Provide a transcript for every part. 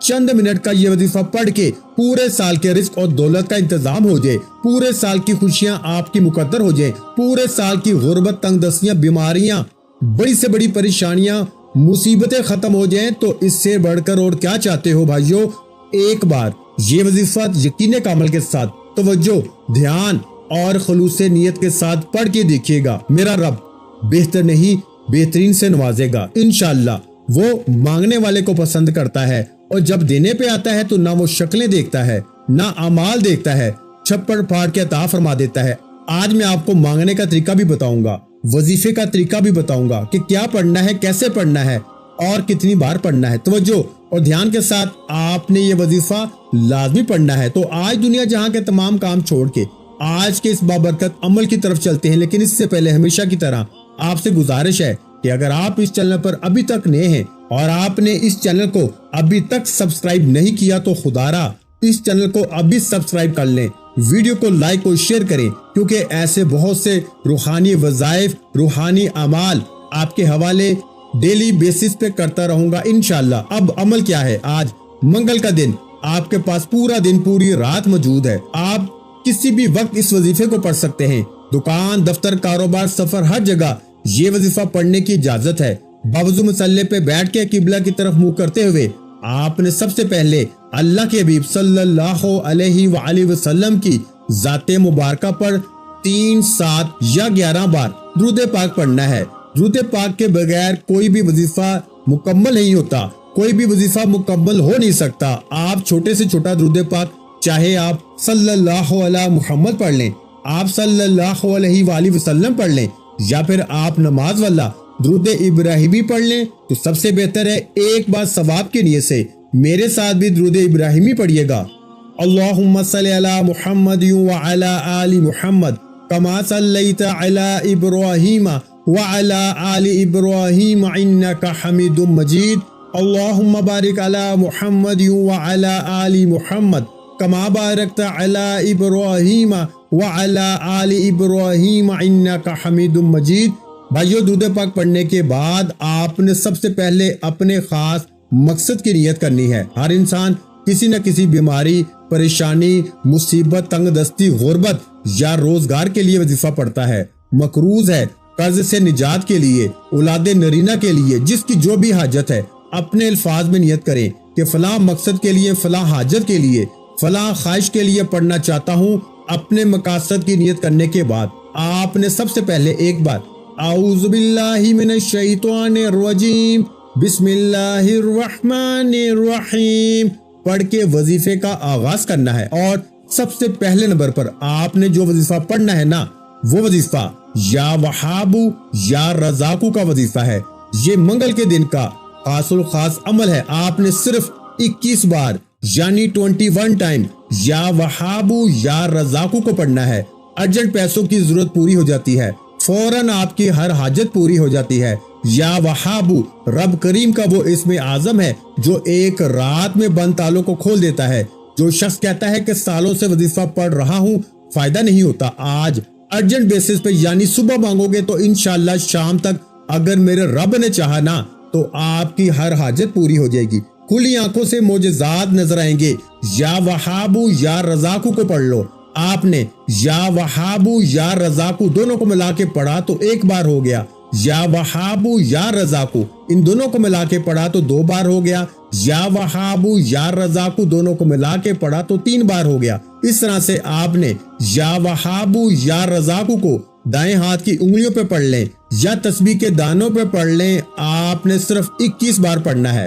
چند منٹ کا یہ وظیفہ پڑھ کے پورے سال کے رزق اور دولت کا انتظام ہو جائے، پورے سال کی خوشیاں آپ کی مقدر ہو جائیں، پورے سال کی غربت، تنگ دستیاں، بیماریاں، بڑی سے بڑی پریشانیاں، مصیبتیں ختم ہو جائیں، تو اس سے بڑھ کر اور کیا چاہتے ہو بھائیو؟ ایک بار یہ وظیفہ یقین کامل کے ساتھ توجہ، دھیان اور خلوص نیت کے ساتھ پڑھ کے دیکھیے گا، میرا رب بہتر نہیں بہترین سے نوازے گا انشاءاللہ۔ وہ مانگنے والے کو پسند کرتا ہے، اور جب دینے پہ آتا ہے تو نہ وہ شکلیں دیکھتا ہے نہ اعمال دیکھتا ہے، چھپڑ پھاڑ کے عطا فرما دیتا ہے۔ آج میں آپ کو مانگنے کا طریقہ بھی بتاؤں گا، وظیفے کا طریقہ بھی بتاؤں گا کہ کیا پڑھنا ہے، کیسے پڑھنا ہے اور کتنی بار پڑھنا ہے۔ توجہ اور دھیان کے ساتھ آپ نے یہ وظیفہ لازمی پڑھنا ہے۔ تو آج دنیا جہاں کے تمام کام چھوڑ کے آج کے اس بابرکت عمل کی طرف چلتے ہیں، لیکن اس سے پہلے ہمیشہ کی طرح آپ سے گزارش ہے کہ اگر آپ اس چینل پر ابھی تک نئے ہیں اور آپ نے اس چینل کو ابھی تک سبسکرائب نہیں کیا تو خدارا اس چینل کو ابھی سبسکرائب کر لیں، ویڈیو کو لائک اور شیئر کریں، کیونکہ ایسے بہت سے روحانی وظائف، روحانی اعمال آپ کے حوالے ڈیلی بیسس پہ کرتا رہوں گا انشاءاللہ۔ اب عمل کیا ہے؟ آج منگل کا دن، آپ کے پاس پورا دن پوری رات موجود ہے، آپ کسی بھی وقت اس وظیفے کو پڑھ سکتے ہیں، دکان، دفتر، کاروبار، سفر، ہر جگہ یہ وظیفہ پڑھنے کی اجازت ہے۔ باوضو مصلی پہ بیٹھ کے قبلہ کی طرف منہ کرتے ہوئے آپ نے سب سے پہلے اللہ کے حبیب صلی اللہ علیہ وآلہ وسلم کی ذات مبارکہ پر 3، 7 یا 11 بار درود پاک پڑھنا ہے۔ درود پاک کے بغیر کوئی بھی وظیفہ مکمل نہیں ہوتا، کوئی بھی وظیفہ مکمل ہو نہیں سکتا۔ آپ چھوٹے سے چھوٹا درود پاک، چاہے آپ صلی اللہ علیہ محمد پڑھ لیں، آپ صلی اللہ علیہ وآلہ وسلم پڑھ لیں، یا پھر آپ نماز والا درود ابراہیمی پڑھ لیں تو سب سے بہتر ہے۔ ایک بار ثواب کی نیت سے میرے ساتھ بھی درود ابراہیمی پڑھیے گا۔ اللہم صلی علی محمد وعلی آل محمد کما صلیت علی ابراہیم وعلی آل ابراہیم انک حمید مجید۔ اللہم بارک علی محمد وعلی آل محمد کما بارکت علی ابراہیم وعلی آل ابراہیم انک حمید مجید۔ بھائیو، درود پاک پڑھنے کے بعد آپ نے سب سے پہلے اپنے خاص مقصد کی نیت کرنی ہے۔ ہر انسان کسی نہ کسی بیماری، پریشانی، مصیبت، تنگ دستی، غربت یا روزگار کے لیے وظیفہ پڑھتا ہے، مقروض ہے، قرض سے نجات کے لیے، اولاد نرینہ کے لیے، جس کی جو بھی حاجت ہے اپنے الفاظ میں نیت کریں کہ فلاں مقصد کے لیے، فلاں حاجت کے لیے، فلاں خواہش کے لیے پڑھنا چاہتا ہوں۔ اپنے مقاصد کی نیت کرنے کے بعد آپ نے سب سے پہلے ایک بار اعوذ باللہ من الشیطان الرجیم بسم اللہ الرحمن الرحیم پڑھ کے وظیفے کا آغاز کرنا ہے۔ اور سب سے پہلے نمبر پر آپ نے جو وظیفہ پڑھنا ہے نا، وہ وظیفہ یا وہابو یا رزاقو کا وظیفہ ہے۔ یہ منگل کے دن کا خاص الخاص عمل ہے۔ آپ نے صرف 21 بار یعنی 21 ٹائم یا وہابو یا رزاقو کو پڑھنا ہے۔ ارجنٹ پیسوں کی ضرورت پوری ہو جاتی ہے، فوراً آپ کی ہر حاجت پوری ہو جاتی ہے۔ یا وہابو رب کریم کا وہ اسم اعظم ہے جو ایک رات میں بند تالوں کو کھول دیتا ہے۔ جو شخص کہتا ہے کہ سالوں سے وظیفہ پڑھ رہا ہوں، فائدہ نہیں ہوتا، آج ارجنٹ بیسس پہ یعنی صبح مانگو گے تو انشاءاللہ شام تک اگر میرے رب نے چاہا نا تو آپ کی ہر حاجت پوری ہو جائے گی، کھلی آنکھوں سے معجزات نظر آئیں گے۔ یا وہابو یا رزاقو کو پڑھ لو۔ آپ نے یا وہابو یا رزاقو دونوں کو ملا کے پڑھا تو ایک بار ہو گیا، یا وہابو یا رزاقو ان دونوں کو ملا کے پڑھا تو 2 بار ہو گیا، یا وہابو یا رزاقو دونوں کو ملا کے پڑھا تو 3 بار ہو گیا۔ اس طرح سے آپ نے یا وہابو یا رزاقو کو دائیں ہاتھ کی انگلیوں پہ پڑھ لیں یا تسبیح کے دانوں پہ پڑھ لیں۔ آپ نے صرف 21 بار پڑھنا ہے،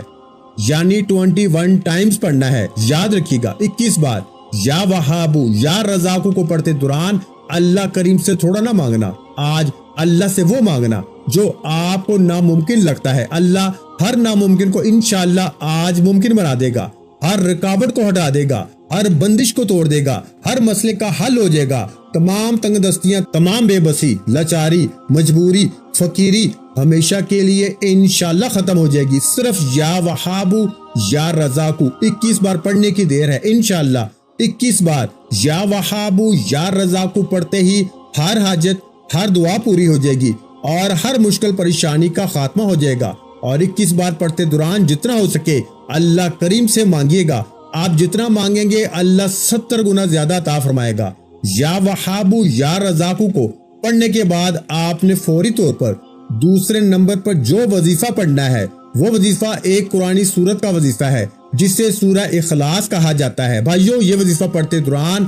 یعنی 21 ٹائمز پڑھنا ہے۔ یاد رکھیے گا 21 بار یا وہابو یا رزاقو کو پڑھتے دوران اللہ کریم سے تھوڑا نہ مانگنا، آج اللہ سے وہ مانگنا جو آپ کو ناممکن لگتا ہے۔ اللہ ہر ناممکن کو انشاءاللہ آج ممکن بنا دے گا، ہر رکاوٹ کو ہٹا دے گا، ہر بندش کو توڑ دے گا، ہر مسئلے کا حل ہو جائے گا۔ تمام تنگ دستیاں، تمام بے بسی، لاچاری، مجبوری، فقیری ہمیشہ کے لیے انشاءاللہ ختم ہو جائے گی۔ صرف یا وہابو یا رزاقو 21 بار پڑھنے کی دیر ہے انشاءاللہ۔ 21 بار یا وہابو یا رزاقو پڑھتے ہی ہر حاجت، ہر دعا پوری ہو جائے گی اور ہر مشکل پریشانی کا خاتمہ ہو جائے گا۔ اور 21 بار پڑھتے دوران جتنا ہو سکے اللہ کریم سے مانگیے گا، آپ جتنا مانگیں گے اللہ 70 گنا زیادہ عطا فرمائے گا۔ یا وہابو یا رزاقو کو پڑھنے کے بعد آپ نے فوری طور پر دوسرے نمبر پر جو وظیفہ پڑھنا ہے وہ وظیفہ ایک قرآنی سورت کا وظیفہ ہے جسے سورہ اخلاص کہا جاتا ہے۔ بھائیو، یہ وظیفہ پڑھتے دوران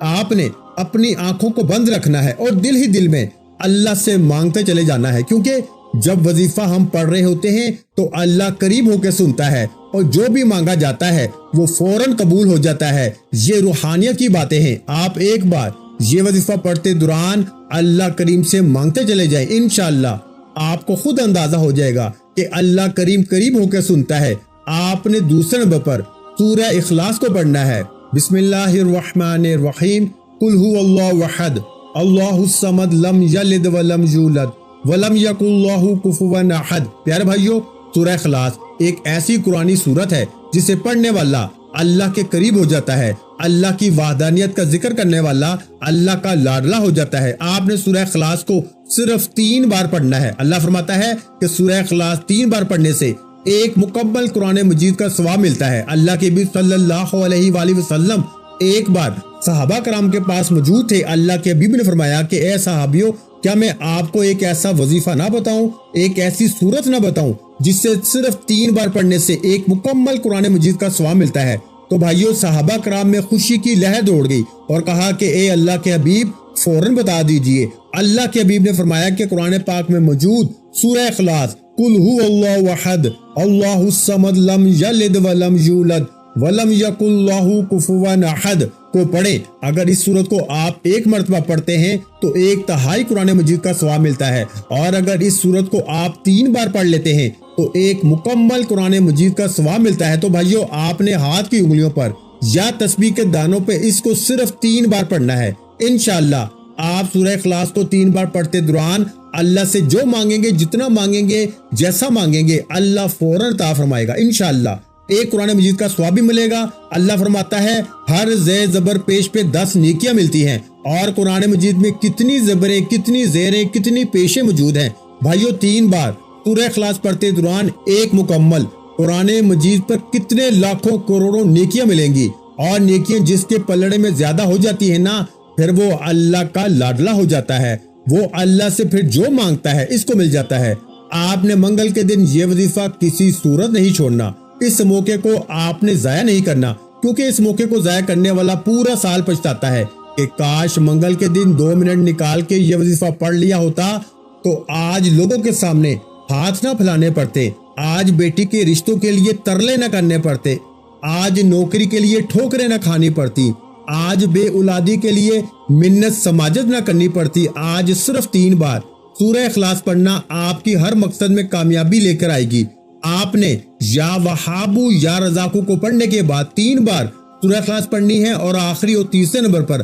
آپ نے اپنی آنکھوں کو بند رکھنا ہے اور دل ہی دل میں اللہ سے مانگتے چلے جانا ہے، کیونکہ جب وظیفہ ہم پڑھ رہے ہوتے ہیں تو اللہ قریب ہو کے سنتا ہے اور جو بھی مانگا جاتا ہے وہ فوراً قبول ہو جاتا ہے۔ یہ روحانیت کی باتیں ہیں۔ آپ ایک بار یہ وظیفہ پڑھتے دوران اللہ کریم سے مانگتے چلے جائیں، انشاءاللہ آپ کو خود اندازہ ہو جائے گا کہ اللہ کریم قریب ہو کے سنتا ہے۔ آپ نے دوسرے نمبر پر سورہ اخلاص کو پڑھنا ہے۔ بسم اللہ الرحمن الرحیم، قل هو اللہ احد اللہ الصمد لم یلد ولم یولد ولم یکن لہ کفوا احد۔ پیارے بھائیو، سورہ اخلاص ایک ایسی قرآنی سورت ہے جسے پڑھنے والا اللہ کے قریب ہو جاتا ہے، اللہ کی وحدانیت کا ذکر کرنے والا اللہ کا لاڈلا ہو جاتا ہے۔ آپ نے سورہ اخلاص کو صرف 3 بار پڑھنا ہے۔ اللہ فرماتا ہے کہ سورہ اخلاص 3 بار پڑھنے سے ایک مکمل قرآن مجید کا ثواب ملتا ہے۔ اللہ کے نبی صلی اللہ علیہ وآلہ وسلم ایک بار صحابہ کرام کے پاس موجود تھے۔ اللہ کے حبیب نے فرمایا کہ اے صحابیوں، کیا میں آپ کو ایک ایسا وظیفہ نہ بتاؤں، ایک ایسی سورت نہ بتاؤں جس سے صرف 3 بار پڑھنے سے ایک مکمل قرآن مجید کا ثواب ملتا ہے؟ تو بھائیوں، صحابہ کرام میں خوشی کی لہر دوڑ گئی اور کہا کہ اے اللہ کے حبیب فوراً بتا دیجئے۔ اللہ کے حبیب نے فرمایا کہ قرآن پاک میں موجود سورہ اخلاص قل هو اللہ احد اللہ الصمد لم یلد ولم یولد ولم یکن لہ کفوا احد کو پڑھیں۔ اگر اس سورت کو آپ ایک مرتبہ پڑھتے ہیں تو 1/3 قرآن مجید کا ثواب ملتا ہے، اور اگر اس سورت کو آپ 3 بار پڑھ لیتے ہیں تو ایک مکمل قرآن مجید کا ثواب ملتا ہے۔ تو بھائیو، آپ نے ہاتھ کی انگلیوں پر یا تسبیح کے دانوں پہ اس کو صرف 3 بار پڑھنا ہے۔ انشاءاللہ آپ سورہ اخلاص کو 3 بار پڑھتے دوران اللہ سے جو مانگیں گے، جتنا مانگیں گے، جیسا مانگیں گے، اللہ فوراً عطا فرمائے گا انشاءاللہ۔ ایک قرآن مجید کا ثواب بھی ملے گا۔ اللہ فرماتا ہے ہر زے زبر پیش پہ 10 نیکیاں ملتی ہیں، اور قرآن مجید میں کتنی زبریں، کتنی زیریں، کتنی پیشیں موجود ہیں۔ بھائیو، 3 بار سورہ اخلاص پڑھتے دوران ایک مکمل قرآن مجید پر کتنے لاکھوں کروڑوں نیکیاں ملیں گی، اور نیکیاں جس کے پلڑے میں زیادہ ہو جاتی ہیں نا، پھر وہ اللہ کا لاڈلا ہو جاتا ہے، وہ اللہ سے پھر جو مانگتا ہے اس کو مل جاتا ہے۔ آپ نے منگل کے دن یہ وظیفہ کسی صورت نہیں چھوڑنا، اس موقع کو آپ نے ضائع نہیں کرنا، کیونکہ اس موقع کو ضائع کرنے والا پورا سال پچھتاتا ہے کہ کاش منگل کے دن 2 منٹ نکال کے یہ وظیفہ پڑھ لیا ہوتا تو آج لوگوں کے سامنے ہاتھ نہ پھیلانے پڑتے، آج بیٹی کے رشتوں کے لیے ترلے نہ کرنے پڑتے، آج نوکری کے لیے ٹھوکریں نہ کھانی پڑتی، آج بے اولادی کے لیے منت سماجت نہ کرنی پڑتی۔ آج صرف 3 بار سورہ اخلاص پڑھنا آپ کی ہر مقصد میں کامیابی لے کر آئے گی۔ آپ نے یا وہابو یا رزاقو کو پڑھنے کے بعد 3 بار سورہ اخلاص پڑھنی ہے، اور آخری اور تیسرے نمبر پر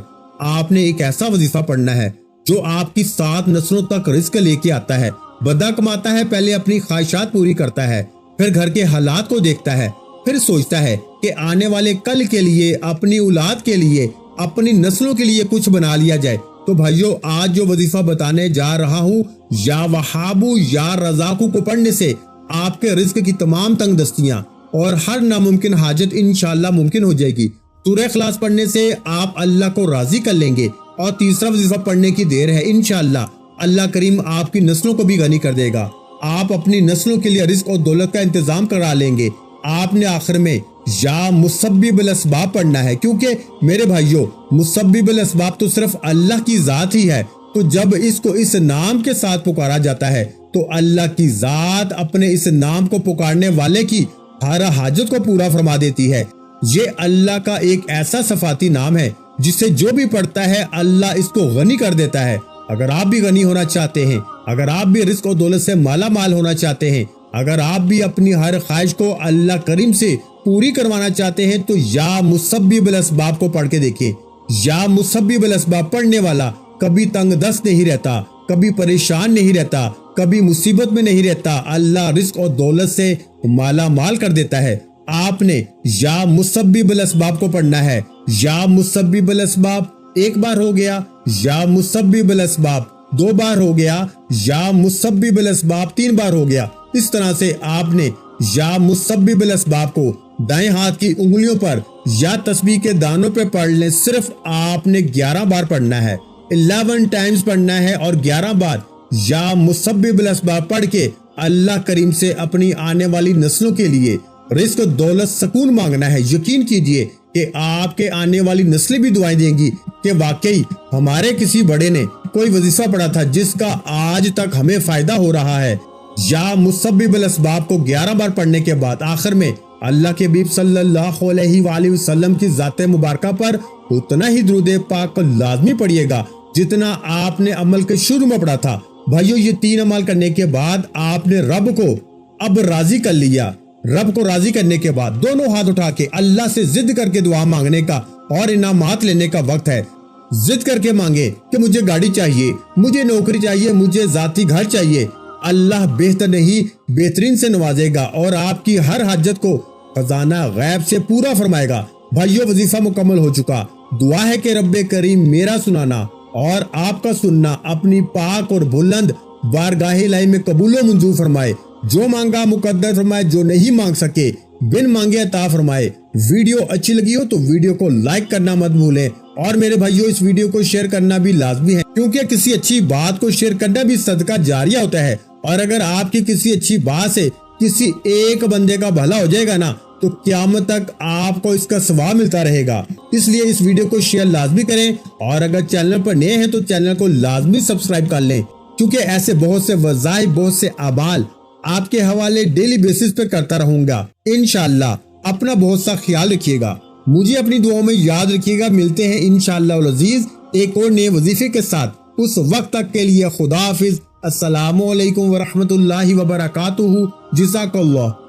آپ نے ایک ایسا وظیفہ پڑھنا ہے جو آپ کی 7 نسلوں تک رزق لے کے آتا ہے۔ بندہ کماتا ہے، پہلے اپنی خواہشات پوری کرتا ہے، پھر گھر کے حالات کو دیکھتا ہے، پھر سوچتا ہے کہ آنے والے کل کے لیے، اپنی اولاد کے لیے، اپنی نسلوں کے لیے کچھ بنا لیا جائے۔ تو بھائیو، آج جو وظیفہ بتانے جا رہا ہوں، یا وہابو یا رزاقو کو پڑھنے سے آپ کے رزق کی تمام تنگ دستیاں اور ہر ناممکن حاجت انشاءاللہ ممکن ہو جائے گی۔ سورہ اخلاص پڑھنے سے آپ اللہ کو راضی کر لیں گے، اور تیسرا وظیفہ پڑھنے کی دیر ہے، انشاءاللہ اللہ کریم آپ کی نسلوں کو بھی غنی کر دے گا۔ آپ اپنی نسلوں کے لیے رزق اور دولت کا انتظام کرا لیں گے۔ آپ نے آخر میں یا مسبب الاسباب پڑھنا ہے، کیونکہ میرے بھائیوں، مسبب الاسباب تو صرف اللہ کی ذات ہی ہے۔ تو جب اس کو اس نام کے ساتھ پکارا جاتا ہے تو اللہ کی ذات اپنے اس نام کو پکارنے والے کی ہر حاجت کو پورا فرما دیتی ہے۔ یہ اللہ کا ایک ایسا صفاتی نام ہے جسے جو بھی پڑھتا ہے اللہ اس کو غنی کر دیتا ہے۔ اگر آپ بھی غنی ہونا چاہتے ہیں، اگر آپ بھی رزق و دولت سے مالا مال ہونا چاہتے ہیں، اگر آپ بھی اپنی ہر خواہش کو اللہ کریم سے پوری کروانا چاہتے ہیں، تو یا مسبب الاسباب کو پڑھ کے دیکھیں۔ یا مسبب الاسباب پڑھنے والا کبھی تنگ دست نہیں رہتا، کبھی پریشان نہیں رہتا، کبھی مصیبت میں نہیں رہتا۔ اللہ رزق اور دولت سے مالا مال کر دیتا ہے۔ آپ نے یا مسبب الاسباب کو پڑھنا ہے۔ یا مسبب الاسباب 1 بار ہو گیا، یا مسبب الاسباب 2 بار ہو گیا، یا مسبب الاسباب 3 بار ہو گیا۔ اس طرح سے آپ نے یا مسبب الاسباب کو دائیں ہاتھ کی انگلیوں پر یا تسبیح کے دانوں پہ پڑھ لیں۔ صرف آپ نے 11 بار پڑھنا ہے، 11 ٹائمز پڑھنا ہے، اور 11 بار یا مسبب الاسباب پڑھ کے اللہ کریم سے اپنی آنے والی نسلوں کے لیے رزق و دولت سکون مانگنا ہے۔ یقین کیجئے کہ آپ کے آنے والی نسلیں بھی دعائیں دیں گی کہ واقعی ہمارے کسی بڑے نے کوئی وظیفہ پڑھا تھا جس کا آج تک ہمیں فائدہ ہو رہا ہے۔ یا مسبب الاسباب کو 11 بار پڑھنے کے بعد آخر میں اللہ کے حبیب صلی اللہ علیہ وآلہ وسلم کی ذات مبارکہ پر اتنا ہی درود پاک لازمی پڑھیے گا جتنا آپ نے عمل کے شروع میں پڑھا تھا۔ بھائیو، یہ 3 عمل کرنے کے بعد آپ نے رب کو اب راضی کر لیا۔ رب کو راضی کرنے کے بعد دونوں ہاتھ اٹھا کے اللہ سے ضد کر کے دعا مانگنے کا اور انعامات لینے کا وقت ہے۔ ضد کر کے مانگے کہ مجھے گاڑی چاہیے، مجھے نوکری چاہیے، مجھے ذاتی گھر چاہیے۔ اللہ بہتر نہیں بہترین سے نوازے گا اور آپ کی ہر حاجت کو خزانہ غیب سے پورا فرمائے گا۔ بھائیو، وظیفہ مکمل ہو چکا۔ دعا ہے کہ رب کریم میرا سنانا اور آپ کا سننا اپنی پاک اور بلند بارگاہ الہی میں قبول و منظور فرمائے۔ جو مانگا مقدر فرمائے، جو نہیں مانگ سکے بن مانگے عطا فرمائے۔ ویڈیو اچھی لگی ہو تو ویڈیو کو لائک کرنا مت بھولیں، اور میرے بھائیو اس ویڈیو کو شیئر کرنا بھی لازمی ہے، کیونکہ کسی اچھی بات کو شیئر کرنا بھی صدقہ جاریہ ہوتا ہے، اور اگر آپ کی کسی اچھی بات سے کسی ایک بندے کا بھلا ہو جائے گا نا تو قیامت تک آپ کو اس کا ثواب ملتا رہے گا۔ اس لیے اس ویڈیو کو شیئر لازمی کریں، اور اگر چینل پر نئے ہیں تو چینل کو لازمی سبسکرائب کر لیں، کیونکہ ایسے بہت سے وظائف، بہت سے اعمال آپ کے حوالے ڈیلی بیسس پہ کرتا رہوں گا انشاءاللہ۔ اپنا بہت سا خیال رکھیے گا، مجھے اپنی دعاؤں میں یاد رکھیے گا۔ ملتے ہیں انشاءاللہ العزیز ایک اور نئے وظیفے کے ساتھ۔ اس وقت تک کے لیے خدا حافظ۔ السلام علیکم ورحمۃ اللہ وبرکاتہ۔ جزاک اللہ۔